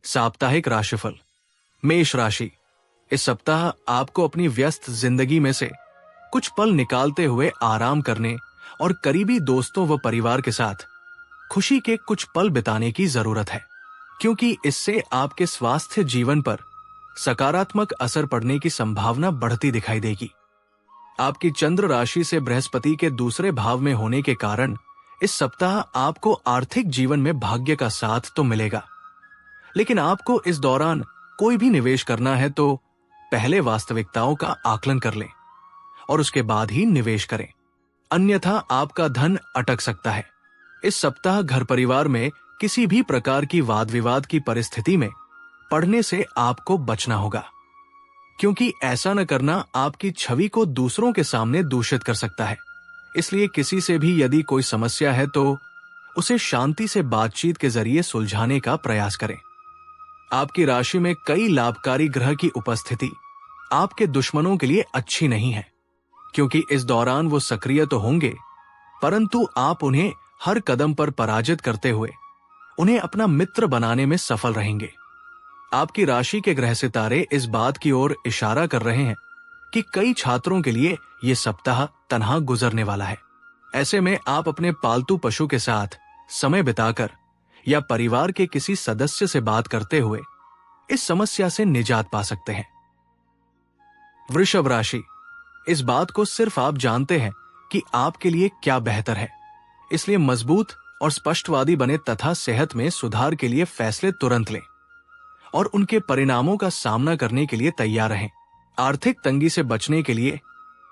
साप्ताहिक राशिफल। मेष राशि। इस सप्ताह आपको अपनी व्यस्त जिंदगी में से कुछ पल निकालते हुए आराम करने और करीबी दोस्तों व परिवार के साथ खुशी के कुछ पल बिताने की जरूरत है, क्योंकि इससे आपके स्वास्थ्य जीवन पर सकारात्मक असर पड़ने की संभावना बढ़ती दिखाई देगी। आपकी चंद्र राशि से बृहस्पति के दूसरे भाव में होने के कारण इस सप्ताह आपको आर्थिक जीवन में भाग्य का साथ तो मिलेगा, लेकिन आपको इस दौरान कोई भी निवेश करना है तो पहले वास्तविकताओं का आकलन कर लें और उसके बाद ही निवेश करें, अन्यथा आपका धन अटक सकता है। इस सप्ताह घर परिवार में किसी भी प्रकार की वाद विवाद की परिस्थिति में पड़ने से आपको बचना होगा, क्योंकि ऐसा न करना आपकी छवि को दूसरों के सामने दूषित कर सकता है। इसलिए किसी से भी यदि कोई समस्या है तो उसे शांति से बातचीत के जरिए सुलझाने का प्रयास करें। आपकी राशि में कई लाभकारी ग्रह की उपस्थिति आपके दुश्मनों के लिए अच्छी नहीं है, क्योंकि इस दौरान वो सक्रिय तो होंगे, परंतु आप उन्हें हर कदम पर पराजित करते हुए उन्हें अपना मित्र बनाने में सफल रहेंगे। आपकी राशि के ग्रह सितारे इस बात की ओर इशारा कर रहे हैं कि कई छात्रों के लिए ये सप्ताह तन्हा गुजरने वाला है। ऐसे में आप अपने पालतू पशु के साथ समय बिताकर या परिवार के किसी सदस्य से बात करते हुए इस समस्या से निजात पा सकते हैं। वृषभ राशि। इस बात को सिर्फ आप जानते हैं कि आपके लिए क्या बेहतर है, इसलिए मजबूत और स्पष्टवादी बने तथा सेहत में सुधार के लिए फैसले तुरंत लें और उनके परिणामों का सामना करने के लिए तैयार रहें। आर्थिक तंगी से बचने के लिए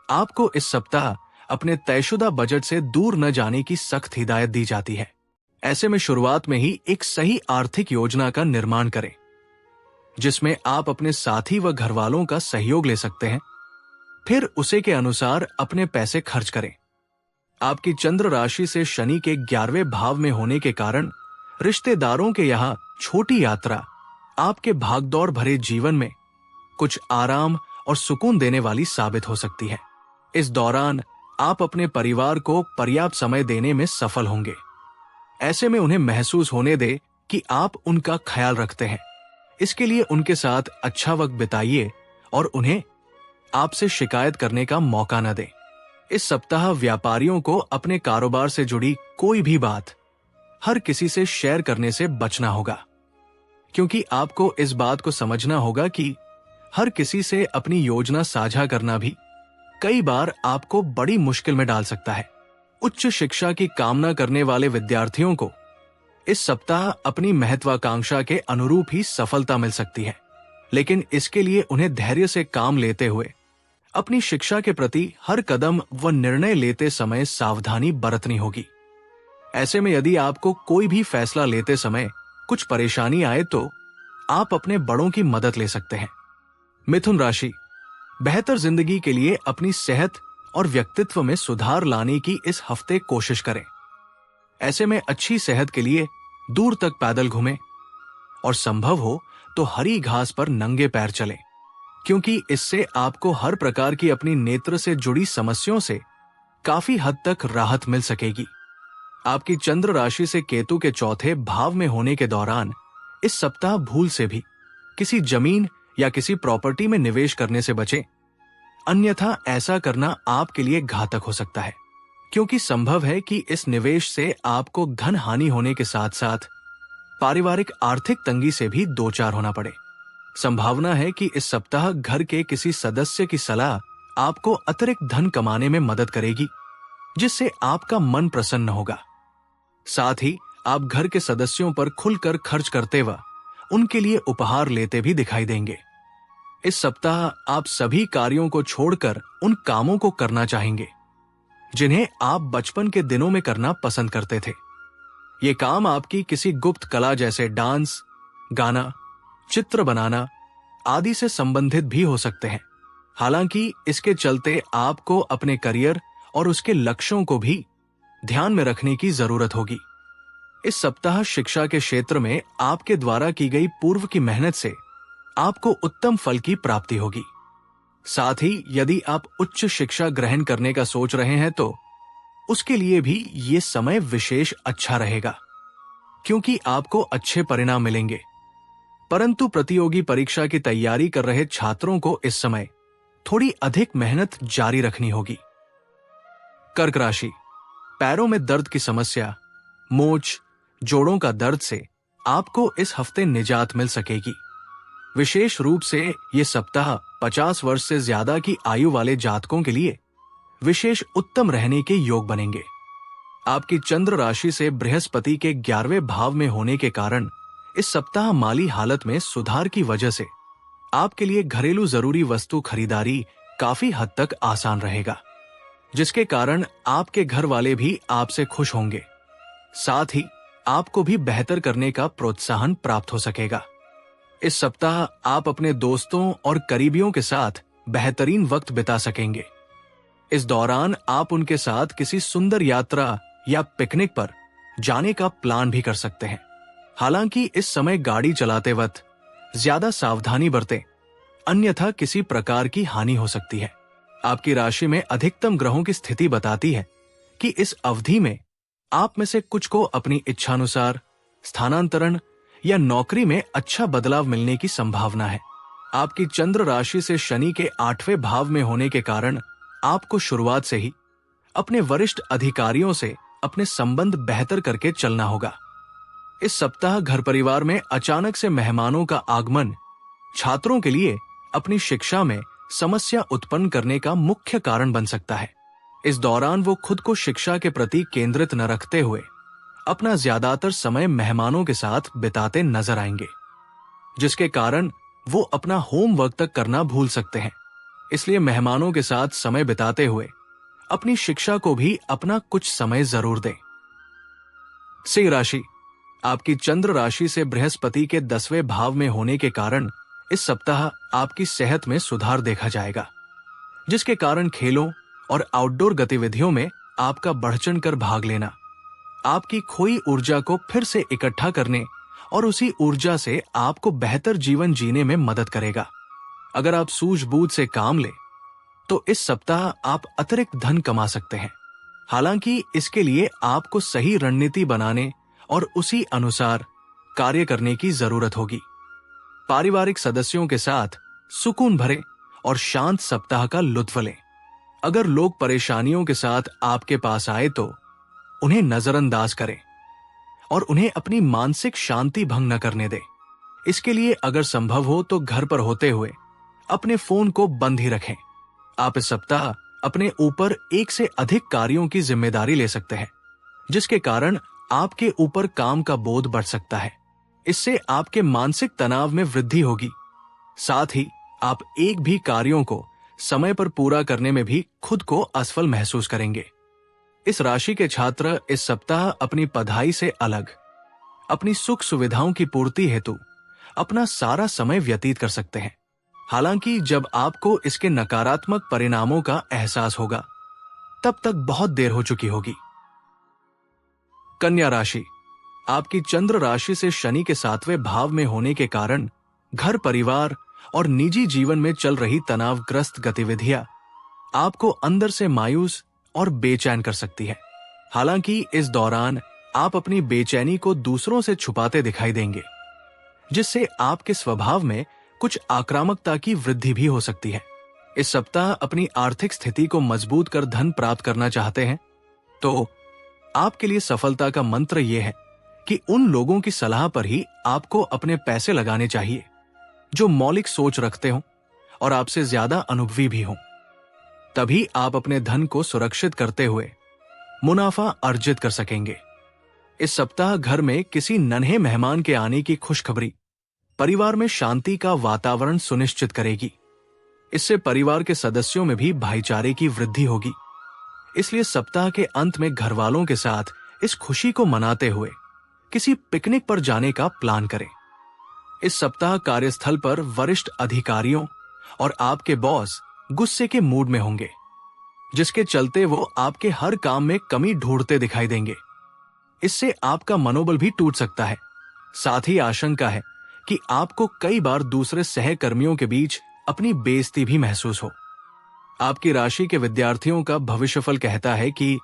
आपको इस सप्ताह अपने तयशुदा बजट से दूर न जाने की सख्त हिदायत दी जाती है। ऐसे में शुरुआत में ही एक सही आर्थिक योजना का निर्माण करें, जिसमें आप अपने साथी व घरवालों का सहयोग ले सकते हैं, फिर उसे के अनुसार अपने पैसे खर्च करें। आपकी चंद्र राशि से शनि के 11वें भाव में होने के कारण रिश्तेदारों के यहाँ छोटी यात्रा आपके भागदौड़ भरे जीवन में कुछ आराम और सुकून देने वाली साबित हो सकती है। इस दौरान आप अपने परिवार को पर्याप्त समय देने में सफल होंगे। ऐसे में उन्हें महसूस होने दे कि आप उनका ख्याल रखते हैं। इसके लिए उनके साथ अच्छा वक्त बिताइए और उन्हें आपसे शिकायत करने का मौका न दें। इस सप्ताह व्यापारियों को अपने कारोबार से जुड़ी कोई भी बात हर किसी से शेयर करने से बचना होगा, क्योंकि आपको इस बात को समझना होगा कि हर किसी से अपनी योजना साझा करना भी कई बार आपको बड़ी मुश्किल में डाल सकता है। उच्च शिक्षा की कामना करने वाले विद्यार्थियों को इस सप्ताह अपनी महत्वाकांक्षा के अनुरूप ही सफलता मिल सकती है, लेकिन इसके लिए उन्हें धैर्य से काम लेते हुए अपनी शिक्षा के प्रति हर कदम व निर्णय लेते समय सावधानी बरतनी होगी। ऐसे में यदि आपको कोई भी फैसला लेते समय कुछ परेशानी आए तो आप अपने बड़ों की मदद ले सकते हैं। मिथुन राशि। बेहतर जिंदगी के लिए अपनी सेहत और व्यक्तित्व में सुधार लाने की इस हफ्ते कोशिश करें। ऐसे में अच्छी सेहत के लिए दूर तक पैदल घूमें और संभव हो तो हरी घास पर नंगे पैर चलें, क्योंकि इससे आपको हर प्रकार की अपनी नेत्र से जुड़ी समस्याओं से काफी हद तक राहत मिल सकेगी। आपकी चंद्र राशि से केतु के चौथे भाव में होने के दौरान इस सप्ताह भूल से भी किसी जमीन या किसी प्रॉपर्टी में निवेश करने से बचें, अन्यथा ऐसा करना आपके लिए घातक हो सकता है, क्योंकि संभव है कि इस निवेश से आपको धन हानि होने के साथ साथ पारिवारिक आर्थिक तंगी से भी दो चार होना पड़े। संभावना है कि इस सप्ताह घर के किसी सदस्य की सलाह आपको अतिरिक्त धन कमाने में मदद करेगी, जिससे आपका मन प्रसन्न होगा। साथ ही आप घर के सदस्यों पर खुलकर खर्च करते व उनके लिए उपहार लेते भी दिखाई देंगे। इस सप्ताह आप सभी कार्यों को छोड़कर उन कामों को करना चाहेंगे जिन्हें आप बचपन के दिनों में करना पसंद करते थे। ये काम आपकी किसी गुप्त कला जैसे डांस, गाना, चित्र बनाना आदि से संबंधित भी हो सकते हैं। हालांकि इसके चलते आपको अपने करियर और उसके लक्ष्यों को भी ध्यान में रखने की जरूरत होगी। इस सप्ताह शिक्षा के क्षेत्र में आपके द्वारा की गई पूर्व की मेहनत से आपको उत्तम फल की प्राप्ति होगी। साथ ही यदि आप उच्च शिक्षा ग्रहण करने का सोच रहे हैं तो उसके लिए भी ये समय विशेष अच्छा रहेगा, क्योंकि आपको अच्छे परिणाम मिलेंगे। परंतु प्रतियोगी परीक्षा की तैयारी कर रहे छात्रों को इस समय थोड़ी अधिक मेहनत जारी रखनी होगी। कर्क राशि, पैरों में दर्द की समस्या, मोच, जोड़ों का दर्द से आपको इस हफ्ते निजात मिल सकेगी। विशेष रूप से ये सप्ताह 50 वर्ष से ज्यादा की आयु वाले जातकों के लिए विशेष उत्तम रहने के योग बनेंगे। आपकी चंद्र राशि से बृहस्पति के 11वें भाव में होने के कारण इस सप्ताह माली हालत में सुधार की वजह से आपके लिए घरेलू जरूरी वस्तु खरीदारी काफी हद तक आसान रहेगा, जिसके कारण आपके घर वाले भी आपसे खुश होंगे। साथ ही आपको भी बेहतर करने का प्रोत्साहन प्राप्त हो सकेगा। इस सप्ताह आप अपने दोस्तों और करीबियों के साथ बेहतरीन वक्त बिता सकेंगे। इस दौरान आप उनके साथ किसी सुंदर यात्रा या पिकनिक पर जाने का प्लान भी कर सकते हैं। हालांकि इस समय गाड़ी चलाते वक्त ज्यादा सावधानी बरतें, अन्यथा किसी प्रकार की हानि हो सकती है। आपकी राशि में अधिकतम ग्रहों की स्थिति बताती है कि इस अवधि में आप में से कुछ को अपनी इच्छानुसार स्थानांतरण या नौकरी में अच्छा बदलाव मिलने की संभावना है। आपकी चंद्र राशि से शनि के 8वें भाव में होने के कारण आपको शुरुआत से ही अपने वरिष्ठ अधिकारियों से अपने संबंध बेहतर करके चलना होगा। इस सप्ताह घर परिवार में अचानक से मेहमानों का आगमन छात्रों के लिए अपनी शिक्षा में समस्या उत्पन्न करने का मुख्य कारण बन सकता है। इस दौरान वो खुद को शिक्षा के प्रति केंद्रित न रखते हुए अपना ज्यादातर समय मेहमानों के साथ बिताते नजर आएंगे, जिसके कारण वो अपना होमवर्क तक करना भूल सकते हैं। इसलिए मेहमानों के साथ समय बिताते हुए अपनी शिक्षा को भी अपना कुछ समय जरूर दें। सिंह राशि, आपकी चंद्र राशि से बृहस्पति के 10वें भाव में होने के कारण इस सप्ताह आपकी सेहत में सुधार देखा जाएगा, जिसके कारण खेलों और आउटडोर गतिविधियों में आपका बढ़-चढ़ कर भाग लेना आपकी खोई ऊर्जा को फिर से इकट्ठा करने और उसी ऊर्जा से आपको बेहतर जीवन जीने में मदद करेगा। अगर आप सूझबूझ से काम लें तो इस सप्ताह आप अतिरिक्त धन कमा सकते हैं। हालांकि इसके लिए आपको सही रणनीति बनाने और उसी अनुसार कार्य करने की जरूरत होगी। पारिवारिक सदस्यों के साथ सुकून भरे और शांत सप्ताह का लुत्फ लें। अगर लोग परेशानियों के साथ आपके पास आए तो उन्हें नजरअंदाज करें और उन्हें अपनी मानसिक शांति भंग न करने दें। इसके लिए अगर संभव हो तो घर पर होते हुए अपने फोन को बंद ही रखें। आप इस सप्ताह अपने ऊपर एक से अधिक कार्यों की जिम्मेदारी ले सकते हैं, जिसके कारण आपके ऊपर काम का बोझ बढ़ सकता है। इससे आपके मानसिक तनाव में वृद्धि होगी। साथ ही आप एक भी कार्यों को समय पर पूरा करने में भी खुद को असफल महसूस करेंगे। इस राशि के छात्र इस सप्ताह अपनी पढ़ाई से अलग अपनी सुख सुविधाओं की पूर्ति हेतु अपना सारा समय व्यतीत कर सकते हैं। हालांकि जब आपको इसके नकारात्मक परिणामों का एहसास होगा तब तक बहुत देर हो चुकी होगी। कन्या राशि, आपकी चंद्र राशि से शनि के 7वें भाव में होने के कारण घर परिवार और निजी जीवन में चल रही तनावग्रस्त गतिविधियां आपको अंदर से मायूस और बेचैन कर सकती है। हालांकि इस दौरान आप अपनी बेचैनी को दूसरों से छुपाते दिखाई देंगे, जिससे आपके स्वभाव में कुछ आक्रामकता की वृद्धि भी हो सकती है। इस सप्ताह अपनी आर्थिक स्थिति को मजबूत कर धन प्राप्त करना चाहते हैं तो आपके लिए सफलता का मंत्र यह है कि उन लोगों की सलाह पर ही आपको अपने पैसे लगाने चाहिए जो मौलिक सोच रखते हों और आपसे ज्यादा अनुभवी भी हों। तभी आप अपने धन को सुरक्षित करते हुए मुनाफा अर्जित कर सकेंगे। इस सप्ताह घर में किसी नन्हे मेहमान के आने की खुशखबरी परिवार में शांति का वातावरण सुनिश्चित करेगी। इससे परिवार के सदस्यों में भी भाईचारे की वृद्धि होगी। इसलिए सप्ताह के अंत में घर वालों के साथ इस खुशी को मनाते हुए किसी पिकनिक पर जाने का प्लान करें। इस सप्ताह कार्यस्थल पर वरिष्ठ अधिकारियों और आपके बॉस गुस्से के मूड में होंगे, जिसके चलते वो आपके हर काम में कमी ढूंढते दिखाई देंगे। इससे आपका मनोबल भी टूट सकता है। साथ ही आशंका है कि आपको कई बार दूसरे सहकर्मियों के बीच अपनी बेइज्जती भी महसूस हो। आपकी राशि के विद्यार्थियों का भविष्यफल कहता है कि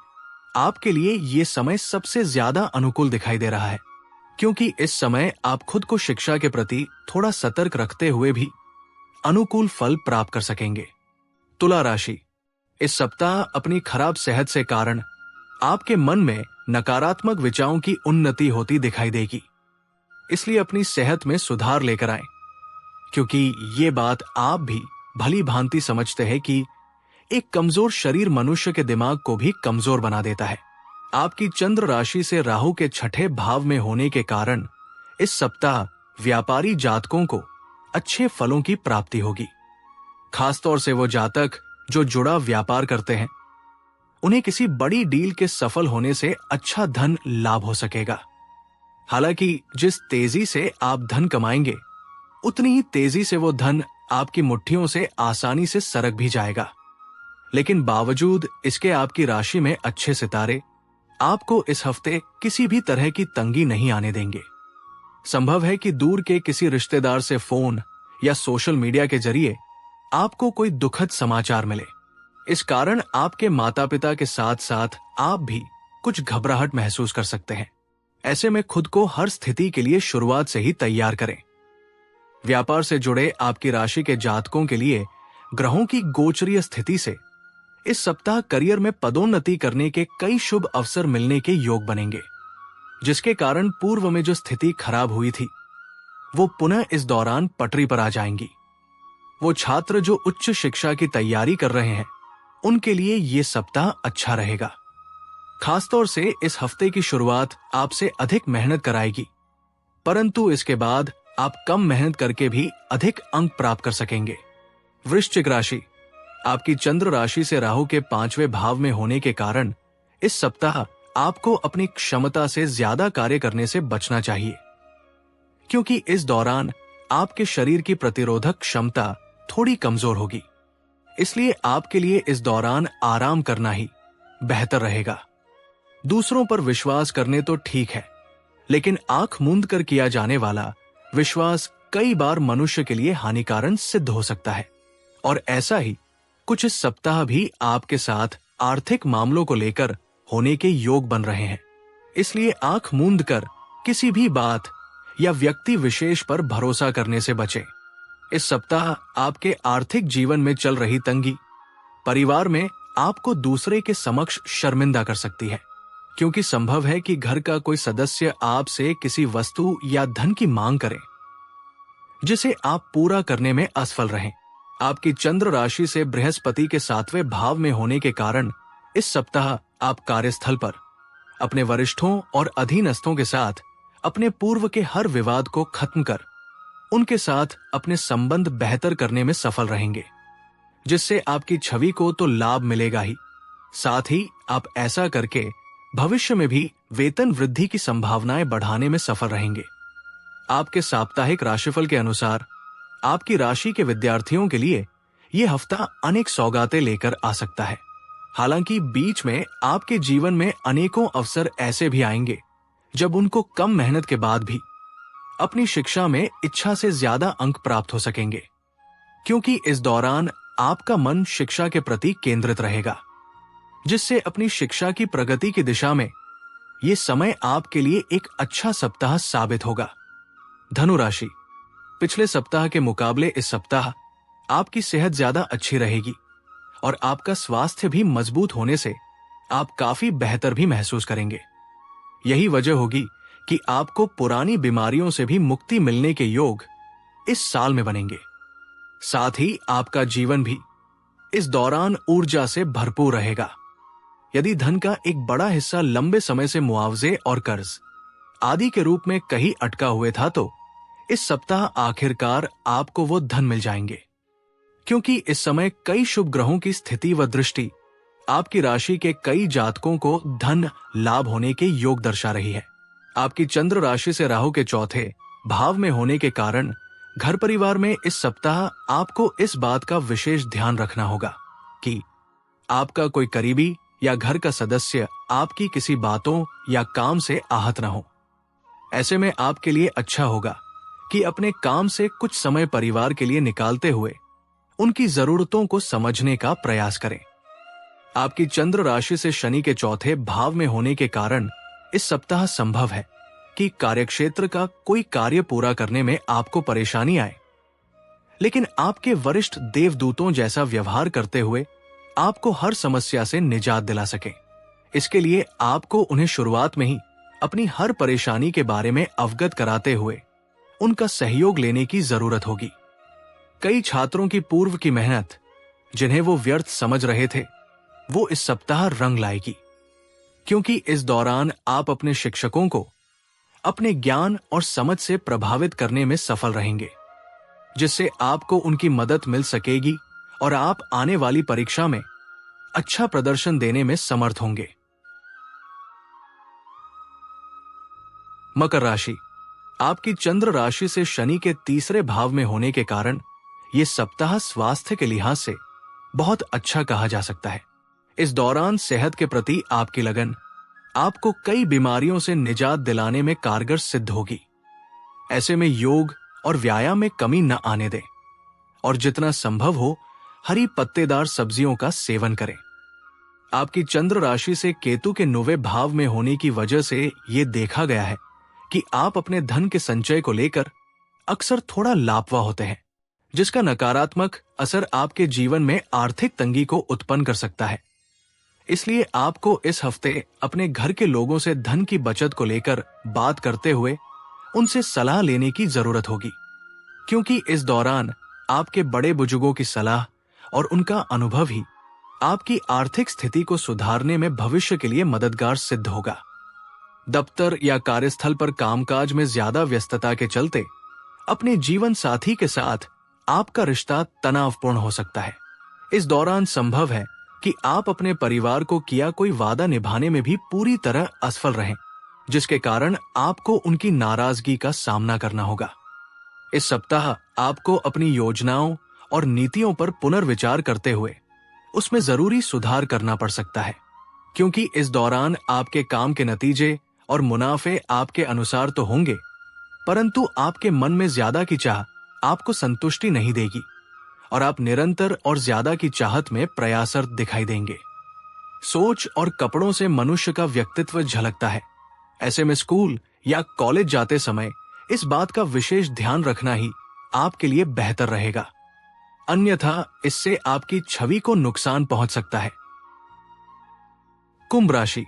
आपके लिए ये समय सबसे ज्यादा अनुकूल दिखाई दे रहा है, क्योंकि इस समय आप खुद को शिक्षा के प्रति थोड़ा सतर्क रखते हुए भी अनुकूल फल प्राप्त कर सकेंगे। तुला राशि, इस सप्ताह अपनी खराब सेहत से कारण आपके मन में नकारात्मक विचारों की उन्नति होती दिखाई देगी, इसलिए अपनी सेहत में सुधार लेकर आएं, क्योंकि ये बात आप भी भली भांति समझते हैं कि एक कमजोर शरीर मनुष्य के दिमाग को भी कमजोर बना देता है। आपकी चंद्र राशि से राहु के छठे भाव में होने के कारण इस सप्ताह व्यापारी जातकों को अच्छे फलों की प्राप्ति होगी। खासतौर से वो जातक जो जुड़ा व्यापार करते हैं, उन्हें किसी बड़ी डील के सफल होने से अच्छा धन लाभ हो सकेगा। हालांकि जिस तेजी से आप धन कमाएंगे, उतनी ही तेजी से वो धन आपकी मुट्ठियों से आसानी से सरक भी जाएगा। लेकिन बावजूद इसके आपकी राशि में अच्छे सितारे आपको इस हफ्ते किसी भी तरह की तंगी नहीं आने देंगे। संभव है कि दूर के किसी रिश्तेदार से फोन या सोशल मीडिया के जरिए आपको कोई दुखद समाचार मिले। इस कारण आपके माता पिता के साथ साथ आप भी कुछ घबराहट महसूस कर सकते हैं। ऐसे में खुद को हर स्थिति के लिए शुरुआत से ही तैयार करें। व्यापार से जुड़े आपकी राशि के जातकों के लिए ग्रहों की गोचरीय स्थिति से इस सप्ताह करियर में पदोन्नति करने के कई शुभ अवसर मिलने के योग बनेंगे, जिसके कारण पूर्व में जो स्थिति खराब हुई थी वो पुनः इस दौरान पटरी पर आ जाएंगी। वो छात्र जो उच्च शिक्षा की तैयारी कर रहे हैं, उनके लिए ये सप्ताह अच्छा रहेगा। खासतौर से इस हफ्ते की शुरुआत आपसे अधिक मेहनत कराएगी, परंतु इसके बाद आप कम मेहनत करके भी अधिक अंक प्राप्त कर सकेंगे। वृश्चिक राशि, आपकी चंद्र राशि से राहु के 5वें भाव में होने के कारण इस सप्ताह आपको अपनी क्षमता से ज्यादा कार्य करने से बचना चाहिए, क्योंकि इस दौरान आपके शरीर की प्रतिरोधक क्षमता थोड़ी कमजोर होगी। इसलिए आपके लिए इस दौरान आराम करना ही बेहतर रहेगा। दूसरों पर विश्वास करने तो ठीक है, लेकिन आंख मूंद कर किया जाने वाला विश्वास कई बार मनुष्य के लिए हानिकारक सिद्ध हो सकता है। और ऐसा ही कुछ इस सप्ताह भी आपके साथ आर्थिक मामलों को लेकर होने के योग बन रहे हैं। इसलिए आंख मूंद कर किसी भी बात या व्यक्ति विशेष पर भरोसा करने से बचें। इस सप्ताह आपके आर्थिक जीवन में चल रही तंगी परिवार में आपको दूसरे के समक्ष शर्मिंदा कर सकती है, क्योंकि संभव है कि घर का कोई सदस्य आपसे किसी वस्तु या धन की मांग करे, जिसे आप पूरा करने में असफल रहें। आपकी चंद्र राशि से बृहस्पति के 7वें भाव में होने के कारण इस सप्ताह आप कार्यस्थल पर अपने वरिष्ठों और अधीनस्थों के साथ अपने पूर्व के हर विवाद को खत्म कर उनके साथ अपने संबंध बेहतर करने में सफल रहेंगे, जिससे आपकी छवि को तो लाभ मिलेगा ही, साथ ही आप ऐसा करके भविष्य में भी वेतन वृद्धि की संभावनाएं बढ़ाने में सफल रहेंगे। आपके साप्ताहिक राशिफल के अनुसार आपकी राशि के विद्यार्थियों के लिए यह हफ्ता अनेक सौगातें लेकर आ सकता है। हालांकि बीच में आपके जीवन में अनेकों अवसर ऐसे भी आएंगे जब उनको कम मेहनत के बाद भी अपनी शिक्षा में इच्छा से ज्यादा अंक प्राप्त हो सकेंगे, क्योंकि इस दौरान आपका मन शिक्षा के प्रति केंद्रित रहेगा, जिससे अपनी शिक्षा की प्रगति की दिशा में यह समय आपके लिए एक अच्छा सप्ताह साबित होगा। धनु राशि, पिछले सप्ताह के मुकाबले इस सप्ताह आपकी सेहत ज्यादा अच्छी रहेगी और आपका स्वास्थ्य भी मजबूत होने से आप काफी बेहतर भी महसूस करेंगे। यही वजह होगी कि आपको पुरानी बीमारियों से भी मुक्ति मिलने के योग इस साल में बनेंगे। साथ ही आपका जीवन भी इस दौरान ऊर्जा से भरपूर रहेगा। यदि धन का एक बड़ा हिस्सा लंबे समय से मुआवजे और कर्ज आदि के रूप में कहीं अटका हुए था, तो इस सप्ताह आखिरकार आपको वो धन मिल जाएंगे, क्योंकि इस समय कई शुभ ग्रहों की स्थिति व दृष्टि आपकी राशि के कई जातकों को धन लाभ होने के योग दर्शा रही है। आपकी चंद्र राशि से राहु के 4थे भाव में होने के कारण घर परिवार में इस सप्ताह आपको इस बात का विशेष ध्यान रखना होगा कि आपका कोई करीबी या घर का सदस्य आपकी किसी बातों या काम से आहत न हो। ऐसे में आपके लिए अच्छा होगा कि अपने काम से कुछ समय परिवार के लिए निकालते हुए उनकी जरूरतों को समझने का प्रयास करें। आपकी चंद्र राशि से शनि के 4थे भाव में होने के कारण इस सप्ताह संभव है कि कार्यक्षेत्र का कोई कार्य पूरा करने में आपको परेशानी आए, लेकिन आपके वरिष्ठ देवदूतों जैसा व्यवहार करते हुए आपको हर समस्या से निजात दिला सके। इसके लिए आपको उन्हें शुरुआत में ही अपनी हर परेशानी के बारे में अवगत कराते हुए उनका सहयोग लेने की जरूरत होगी। कई छात्रों की पूर्व की मेहनत, जिन्हें वो व्यर्थ समझ रहे थे, वो इस सप्ताह रंग लाएगी, क्योंकि इस दौरान आप अपने शिक्षकों को अपने ज्ञान और समझ से प्रभावित करने में सफल रहेंगे, जिससे आपको उनकी मदद मिल सकेगी और आप आने वाली परीक्षा में अच्छा प्रदर्शन देने में समर्थ होंगे। मकर राशि, आपकी चंद्र राशि से शनि के तीसरे भाव में होने के कारण यह सप्ताह स्वास्थ्य के लिहाज से बहुत अच्छा कहा जा सकता है। इस दौरान सेहत के प्रति आपकी लगन आपको कई बीमारियों से निजात दिलाने में कारगर सिद्ध होगी। ऐसे में योग और व्यायाम में कमी न आने दें और जितना संभव हो हरी पत्तेदार सब्जियों का सेवन करें। आपकी चंद्र राशि से केतु के 9वें भाव में होने की वजह से यह देखा गया है कि आप अपने धन के संचय को लेकर अक्सर थोड़ा लापरवाह होते हैं, जिसका नकारात्मक असर आपके जीवन में आर्थिक तंगी को उत्पन्न कर सकता है। इसलिए आपको इस हफ्ते अपने घर के लोगों से धन की बचत को लेकर बात करते हुए उनसे सलाह लेने की जरूरत होगी, क्योंकि इस दौरान आपके बड़े बुजुर्गों की सलाह और उनका अनुभव ही आपकी आर्थिक स्थिति को सुधारने में भविष्य के लिए मददगार सिद्ध होगा। दफ्तर या कार्यस्थल पर कामकाज में ज्यादा व्यस्तता के चलते अपने जीवन साथी के साथ आपका रिश्ता तनावपूर्ण हो सकता है। इस दौरान संभव है कि आप अपने परिवार को किया कोई वादा निभाने में भी पूरी तरह असफल रहें, जिसके कारण आपको उनकी नाराजगी का सामना करना होगा। इस सप्ताह आपको अपनी योजनाओं और नीतियों पर पुनर्विचार करते हुए उसमें जरूरी सुधार करना पड़ सकता है, क्योंकि इस दौरान आपके काम के नतीजे और मुनाफे आपके अनुसार तो होंगे, परंतु आपके मन में ज्यादा की चाह आपको संतुष्टि नहीं देगी और आप निरंतर और ज्यादा की चाहत में प्रयासरत दिखाई देंगे। सोच और कपड़ों से मनुष्य का व्यक्तित्व झलकता है। ऐसे में स्कूल या कॉलेज जाते समय इस बात का विशेष ध्यान रखना ही आपके लिए बेहतर रहेगा, अन्यथा इससे आपकी छवि को नुकसान पहुंच सकता है। कुंभ राशि,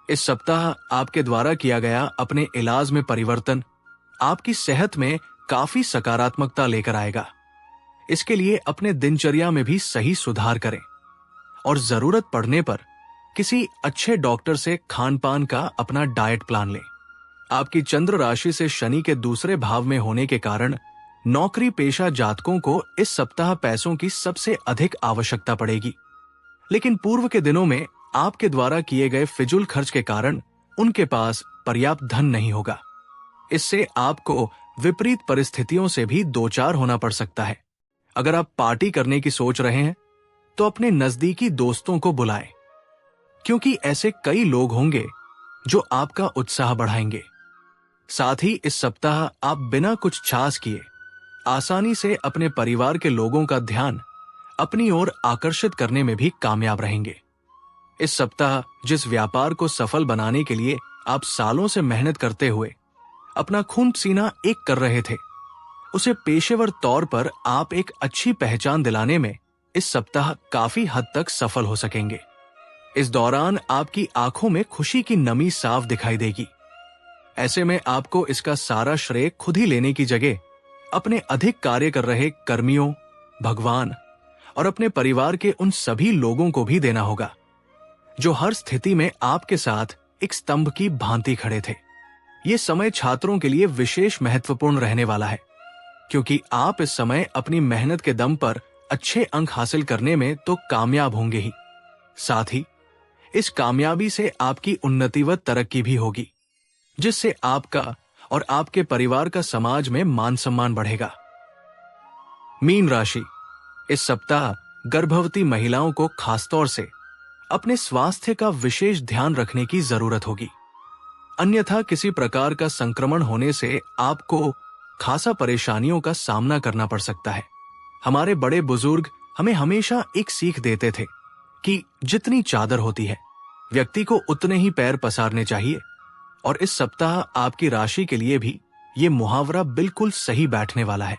इस सप्ताह आपके द्वारा किया गया अपने इलाज में परिवर्तन आपकी सेहत में काफी सकारात्मकता लेकर आएगा। इसके लिए अपने दिनचर्या में भी सही सुधार करें और जरूरत पड़ने पर किसी अच्छे डॉक्टर से खान-पान का अपना डाइट प्लान लें। आपकी चंद्र राशि से शनि के दूसरे भाव में होने के कारण नौकरी पेशा जातकों को इस सप्ताह पैसों की सबसे अधिक आवश्यकता पड़ेगी, लेकिन पूर्व के दिनों में आपके द्वारा किए गए फिजूल खर्च के कारण उनके पास पर्याप्त धन नहीं होगा। इससे आपको विपरीत परिस्थितियों से भी दो चार होना पड़ सकता है। अगर आप पार्टी करने की सोच रहे हैं तो अपने नजदीकी दोस्तों को बुलाएं, क्योंकि ऐसे कई लोग होंगे जो आपका उत्साह बढ़ाएंगे। साथ ही इस सप्ताह आप बिना कुछ छाछ किए आसानी से अपने परिवार के लोगों का ध्यान अपनी ओर आकर्षित करने में भी कामयाब रहेंगे। इस सप्ताह जिस व्यापार को सफल बनाने के लिए आप सालों से मेहनत करते हुए अपना खून पसीना एक कर रहे थे, उसे पेशेवर तौर पर आप एक अच्छी पहचान दिलाने में इस सप्ताह काफी हद तक सफल हो सकेंगे। इस दौरान आपकी आंखों में खुशी की नमी साफ दिखाई देगी। ऐसे में आपको इसका सारा श्रेय खुद ही लेने की जगह अपने अधिक कार्य कर रहे कर्मियों, भगवान और अपने परिवार के उन सभी लोगों को भी देना होगा जो हर स्थिति में आपके साथ एक स्तंभ की भांति खड़े थे। ये समय छात्रों के लिए विशेष महत्वपूर्ण रहने वाला है, क्योंकि आप इस समय अपनी मेहनत के दम पर अच्छे अंक हासिल करने में तो कामयाब होंगे ही, साथ ही इस कामयाबी से आपकी उन्नति व तरक्की भी होगी, जिससे आपका और आपके परिवार का समाज में मान सम्मान बढ़ेगा। मीन राशि, इस सप्ताह गर्भवती महिलाओं को खासतौर से अपने स्वास्थ्य का विशेष ध्यान रखने की जरूरत होगी, अन्यथा किसी प्रकार का संक्रमण होने से आपको खासा परेशानियों का सामना करना पड़ सकता है। हमारे बड़े बुजुर्ग हमें हमेशा एक सीख देते थे कि जितनी चादर होती है व्यक्ति को उतने ही पैर पसारने चाहिए, और इस सप्ताह आपकी राशि के लिए भी ये मुहावरा बिल्कुल सही बैठने वाला है,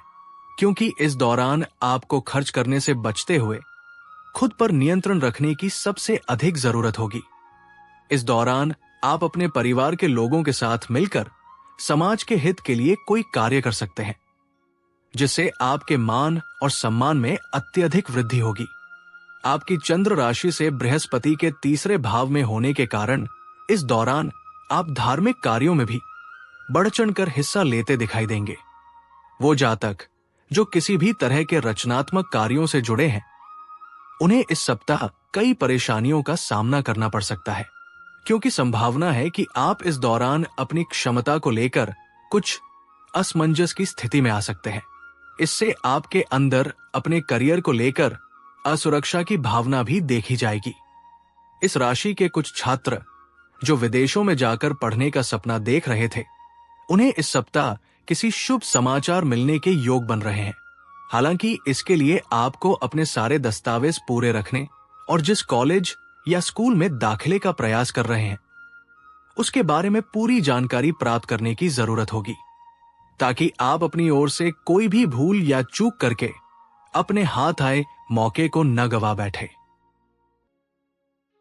क्योंकि इस दौरान आपको खर्च करने से बचते हुए खुद पर नियंत्रण रखने की सबसे अधिक जरूरत होगी। इस दौरान आप अपने परिवार के लोगों के साथ मिलकर समाज के हित के लिए कोई कार्य कर सकते हैं, जिससे आपके मान और सम्मान में अत्यधिक वृद्धि होगी। आपकी चंद्र राशि से बृहस्पति के तीसरे भाव में होने के कारण इस दौरान आप धार्मिक कार्यों में भी बढ़ चढ़कर हिस्सा लेते दिखाई देंगे। वो जातक जो किसी भी तरह के रचनात्मक कार्यों से जुड़े हैं, उन्हें इस सप्ताह कई परेशानियों का सामना करना पड़ सकता है, क्योंकि संभावना है कि आप इस दौरान अपनी क्षमता को लेकर कुछ असमंजस की स्थिति में आ सकते हैं। इससे आपके अंदर अपने करियर को लेकर असुरक्षा की भावना भी देखी जाएगी। इस राशि के कुछ छात्र जो विदेशों में जाकर पढ़ने का सपना देख रहे थे, उन्हें इस सप्ताह किसी शुभ समाचार मिलने के योग बन रहे हैं। हालांकि इसके लिए आपको अपने सारे दस्तावेज पूरे रखने और जिस कॉलेज या स्कूल में दाखिले का प्रयास कर रहे हैं, उसके बारे में पूरी जानकारी प्राप्त करने की जरूरत होगी, ताकि आप अपनी ओर से कोई भी भूल या चूक करके अपने हाथ आए मौके को न गवा बैठे।